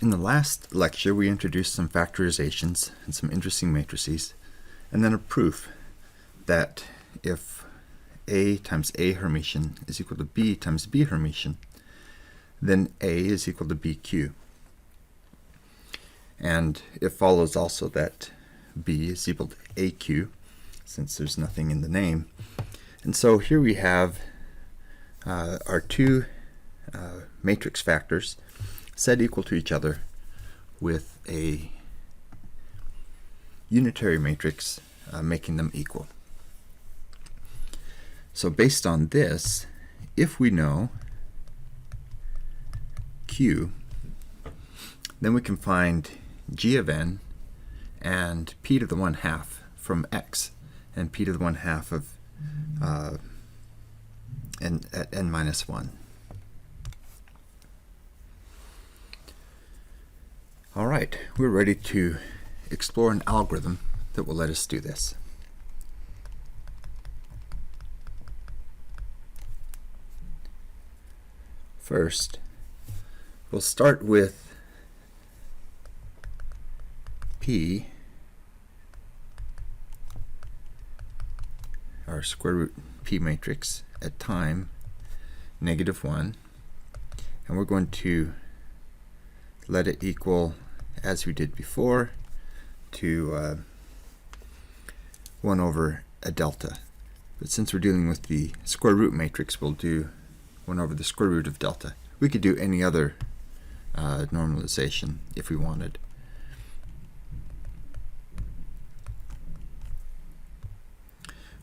In the last lecture, we introduced some factorizations and some interesting matrices, and then a proof that if A times A Hermitian is equal to B times B Hermitian, then A is equal to BQ. And it follows also that B is equal to AQ, since there's nothing in the name. And so here we have our two matrix factors set equal to each other with a unitary matrix making them equal. So based on this, if we know Q, then we can find G of n and p to the 1/2 from x, and p to the 1/2 of n at n minus 1. All right, we're ready to explore an algorithm that will let us do this. First, we'll start with P, our square root P matrix, at time -1, and we're going to let it equal, as we did before, to 1 over a delta. But since we're dealing with the square root matrix, we'll do 1 over the square root of delta. We could do any other normalization if we wanted.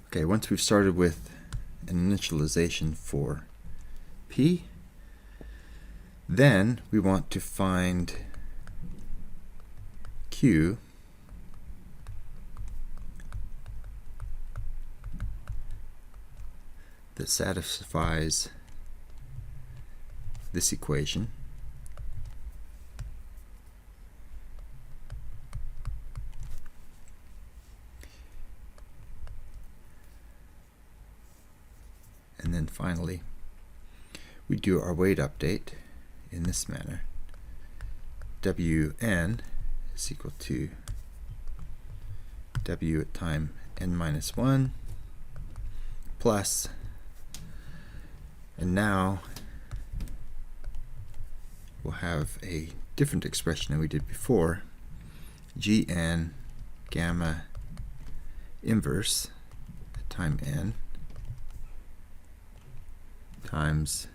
Okay, once we've started with an initialization for P, then we want to find Q that satisfies this equation. And then finally, we do our weight update in this manner. Wn is equal to W at time n minus 1 plus, and now we'll have a different expression than we did before, Gn gamma inverse at time n times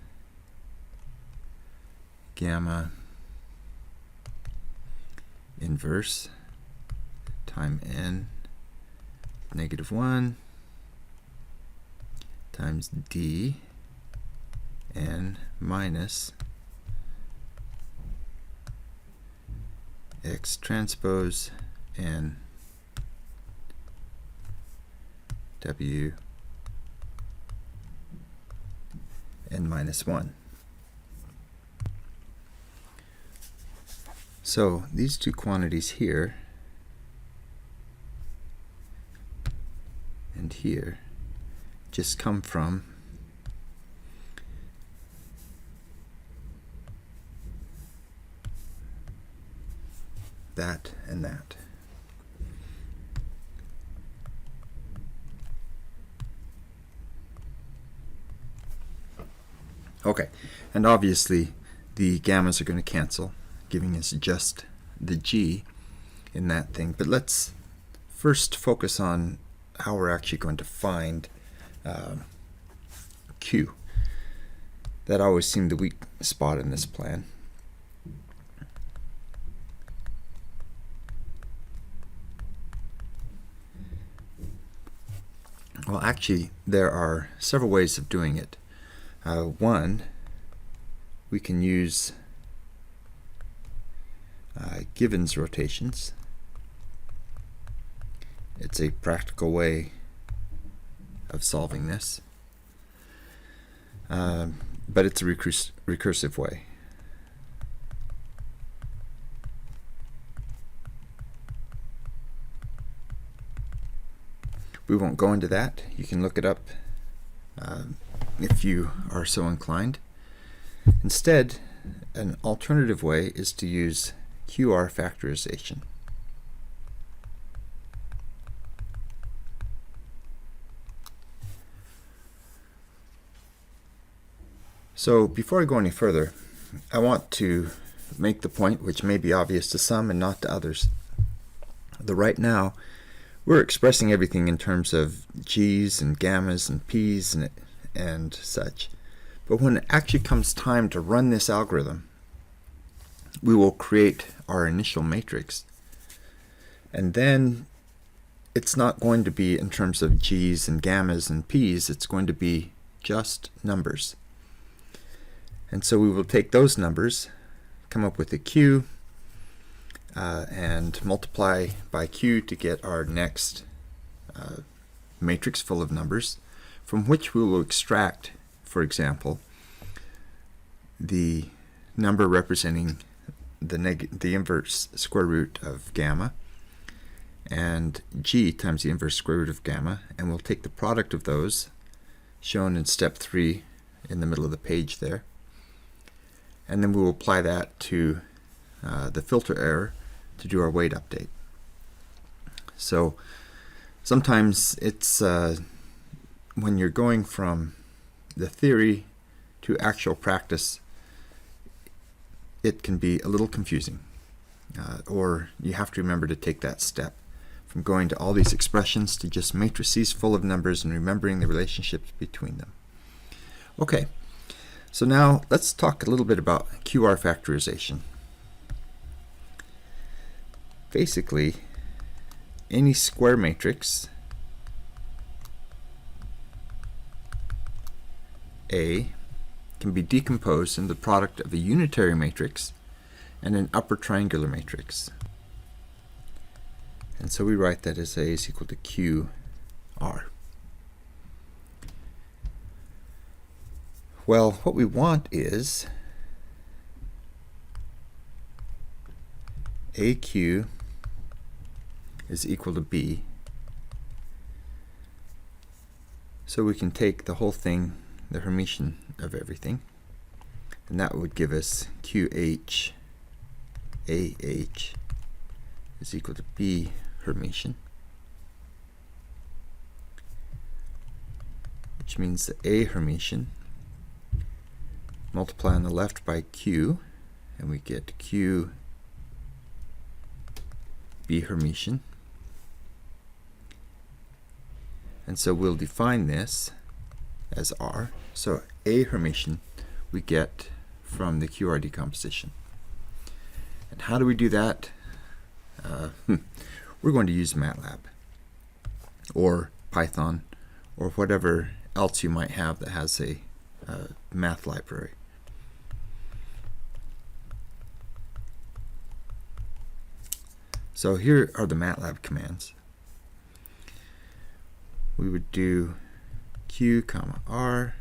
gamma inverse time n -1 times d n minus x transpose n w n minus 1. So these two quantities here and here just come from that and that. Okay, and obviously the gammas are going to cancel, giving us just the G in that thing. But let's first focus on how we're actually going to find Q. That always seemed the weak spot in this plan. Well, actually, there are several ways of doing it. One, we can use Gibbons rotations. It's a practical way of solving this, but it's a recursive way. We won't go into that. You can look it up if you are so inclined. Instead, an alternative way is to use QR factorization. So before I go any further, I want to make the point, which may be obvious to some and not to others, that right now we're expressing everything in terms of g's and gammas and p's and such. But when it actually comes time to run this algorithm, we will create our initial matrix. And then it's not going to be in terms of g's and gammas and p's, it's going to be just numbers. And so we will take those numbers, come up with a q, and multiply by q to get our next matrix full of numbers, from which we will extract, for example, the number representing the inverse square root of gamma, and g times the inverse square root of gamma, and we'll take the product of those, shown in step 3 in the middle of the page there, and then we will apply that to the filter error to do our weight update. So sometimes it's when you're going from the theory to actual practice, it can be a little confusing, or you have to remember to take that step from going to all these expressions to just matrices full of numbers and remembering the relationships between them. Okay, so now let's talk a little bit about QR factorization. Basically, any square matrix A can be decomposed into the product of a unitary matrix and an upper triangular matrix. And so we write that as A is equal to QR. Well, what we want is AQ is equal to B. So we can take the whole thing, the Hermitian of everything, and that would give us QH AH is equal to B Hermitian, which means the A Hermitian multiply on the left by Q, and we get Q B Hermitian. And so we'll define this as R. So A Hermitian we get from the QR decomposition. And how do we do that? We're going to use MATLAB or Python or whatever else you might have that has a math library. So here are the MATLAB commands. We would do Q comma R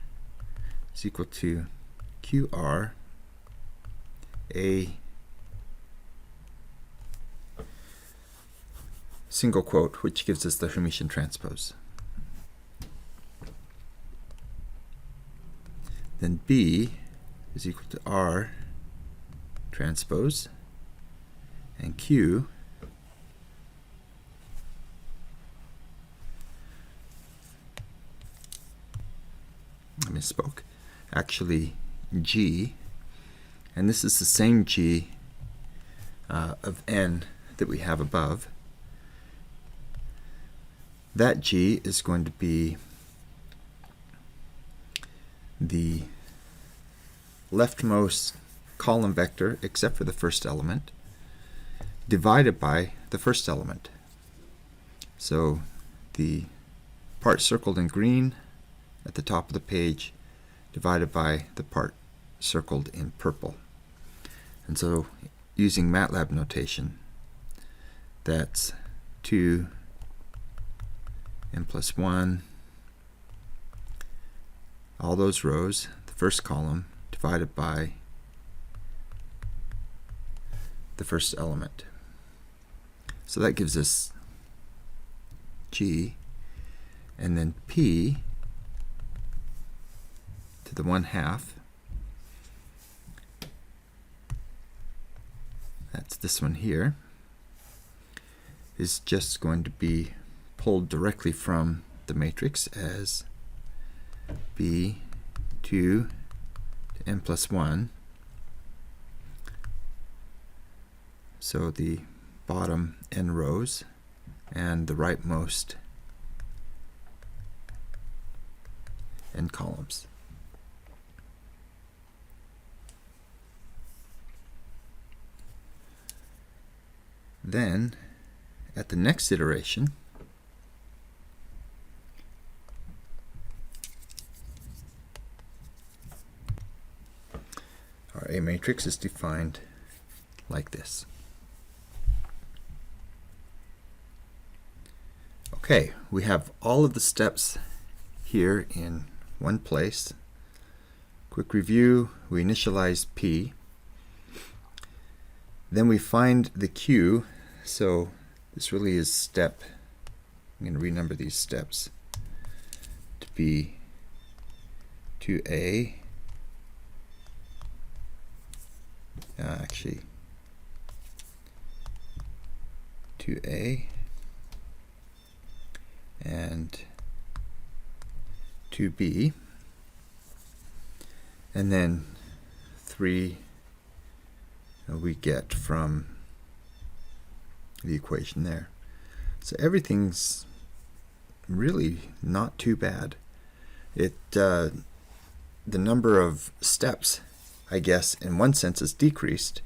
is equal to QR A single quote, which gives us the Hermitian transpose. Then B is equal to R transpose, and Q I misspoke, actually G, and this is the same G of N that we have above. That G is going to be the leftmost column vector, except for the first element, divided by the first element. So the part circled in green at the top of the page divided by the part circled in purple. And so using MATLAB notation, that's 2 n plus 1, all those rows, the first column divided by the first element. So that gives us G, and then P to the 1/2 this one here, is just going to be pulled directly from the matrix as b2 to n plus 1. So the bottom n rows and the rightmost n columns. Then at the next iteration, our A matrix is defined like this. Okay, we have all of the steps here in one place. Quick review, we initialize P. Then we find the Q, so this really is step, I'm going to renumber these steps to be 2A, actually 2A and 2B, and then 3 we get from the equation there. So everything's really not too bad. The number of steps, I guess, in one sense is decreased,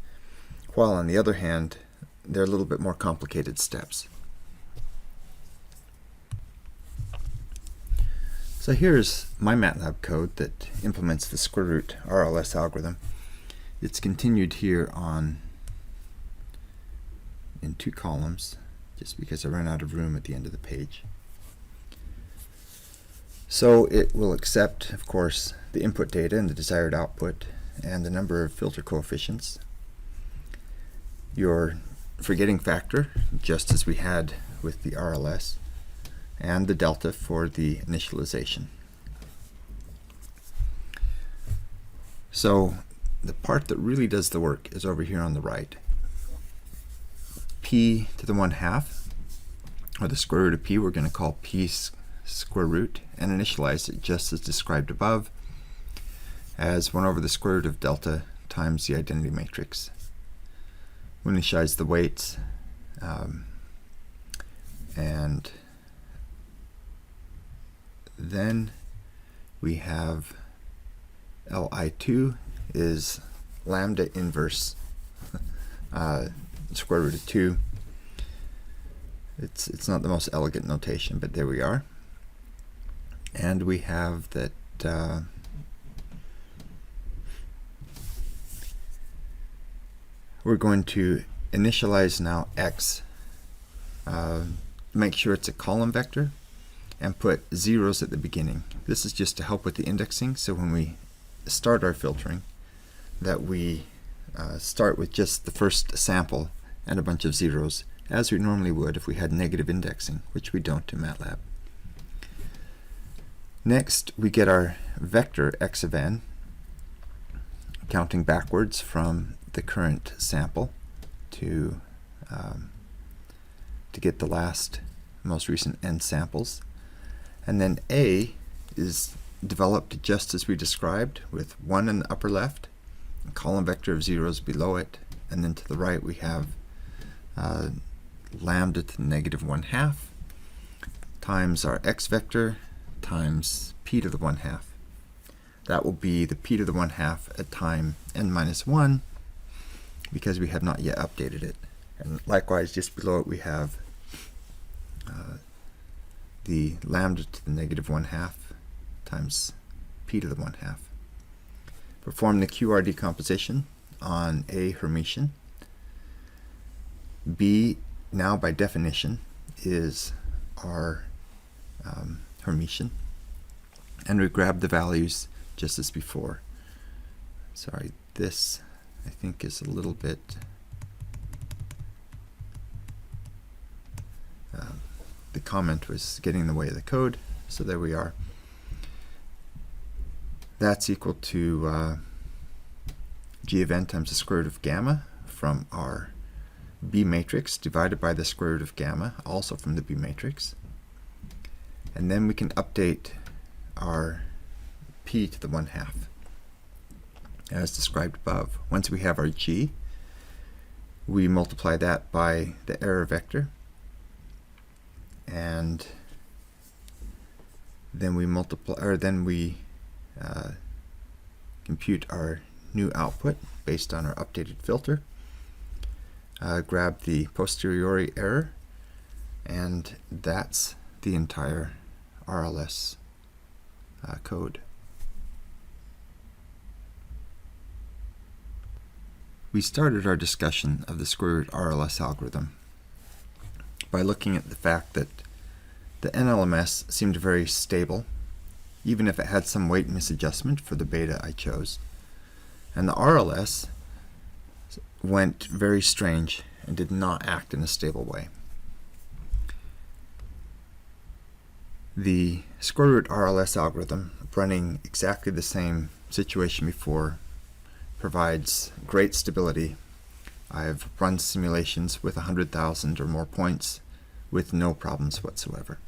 while on the other hand, they're a little bit more complicated steps. So here's my MATLAB code that implements the square root RLS algorithm. It's continued here in 2 columns, just because I ran out of room at the end of the page. So it will accept, of course, the input data and the desired output and the number of filter coefficients, your forgetting factor, just as we had with the RLS, and the delta for the initialization. So the part that really does the work is over here on the right. P to the 1/2, or the square root of P, we're going to call P square root and initialize it just as described above as 1 over the square root of delta times the identity matrix. We initialize the weights, and then we have Li2 is lambda inverse square root of 2. It's not the most elegant notation, but there we are. And we have that we're going to initialize now x, make sure it's a column vector, and put zeros at the beginning. This is just to help with the indexing, so when we start our filtering, that we start with just the first sample and a bunch of zeros, as we normally would if we had negative indexing, which we don't in MATLAB. Next, we get our vector x of n, counting backwards from the current sample to get the most recent n samples. And then A is developed just as we described, with 1 in the upper left, a column vector of zeros below it, and then to the right we have lambda to the negative 1/2 times our x vector times p to the 1/2. That will be the p to the 1/2 at time n minus 1, because we have not yet updated it. And likewise, just below it we have the lambda to the negative 1/2 times p to the 1/2. Perform the QR decomposition on A Hermitian. B, now by definition, is our Hermitian. And we grab the values just as before. Sorry, this I think is a little bit the comment was getting in the way of the code, so there we are. That's equal to g of n times the square root of gamma from our B matrix divided by the square root of gamma, also from the B matrix. And then we can update our p to the 1/2 as described above. Once we have our g, we multiply that by the error vector, and then we compute our new output based on our updated filter, grab the posteriori error, and that's the entire RLS code. We started our discussion of the square root RLS algorithm by looking at the fact that the NLMS seemed very stable, even if it had some weight misadjustment for the beta I chose, and the RLS went very strange and did not act in a stable way. The square root RLS algorithm, running exactly the same situation before, provides great stability. I've run simulations with 100,000 or more points with no problems whatsoever.